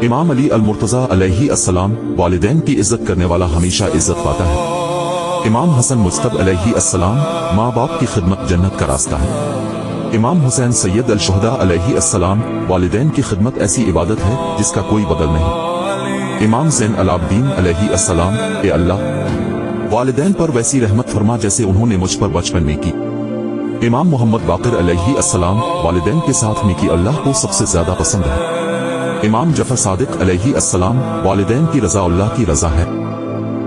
امام علی المرتضیٰ علیہ السلام والدین کی عزت کرنے والا ہمیشہ عزت پاتا ہے۔ امام حسن مجتبی علیہ السلام ماں باپ کی خدمت جنت کا راستہ ہے۔ امام حسین سید الشہداء علیہ السلام والدین کی خدمت ایسی عبادت ہے جس کا کوئی بدل نہیں۔ امام زین العابدین علیہ السلام اے اللہ والدین پر ویسی رحمت فرما جیسے انہوں نے مجھ پر بچپن میں کی۔ امام محمد باقر علیہ السلام والدین کے ساتھ نیکی اللہ کو سب سے زیادہ پسند ہے۔ امام جعفر صادق علیہ السلام والدین کی رضا اللہ کی رضا ہے۔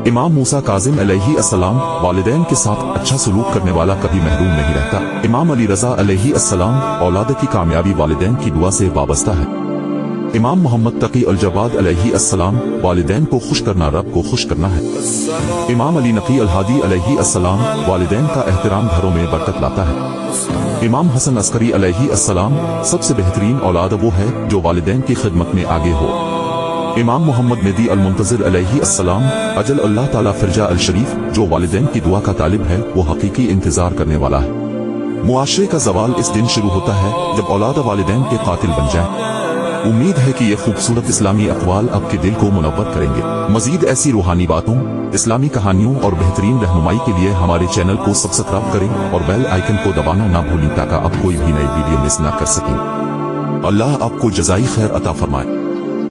امام موسیٰ کاظم علیہ السلام والدین کے ساتھ اچھا سلوک کرنے والا کبھی محروم نہیں رہتا۔ امام علی رضا علیہ السلام اولاد کی کامیابی والدین کی دعا سے وابستہ ہے۔ امام محمد تقی الجواد علیہ السلام والدین کو خوش کرنا رب کو خوش کرنا ہے۔ امام علی نقی الہادی علیہ السلام والدین کا احترام گھروں میں برکت لاتا ہے۔ امام حسن عسکری علیہ السلام سب سے بہترین اولاد وہ ہے جو والدین کی خدمت میں آگے ہو۔ امام محمد مہدی المنتظر علیہ السلام اجل اللہ تعالیٰ فرجہ الشریف جو والدین کی دعا کا طالب ہے وہ حقیقی انتظار کرنے والا ہے۔ معاشرے کا زوال اس دن شروع ہوتا ہے جب اولاد والدین کے قاتل بن جائیں۔ امید ہے کہ یہ خوبصورت اسلامی اقوال آپ کے دل کو منور کریں گے۔ مزید ایسی روحانی باتوں، اسلامی کہانیوں اور بہترین رہنمائی کے لیے ہمارے چینل کو سبسکرائب کریں اور بیل آئیکن کو دبانا نہ بھولیں تاکہ آپ کوئی بھی نئی ویڈیو مس نہ کر سکیں۔ اللہ آپ کو جزائی خیر عطا فرمائے۔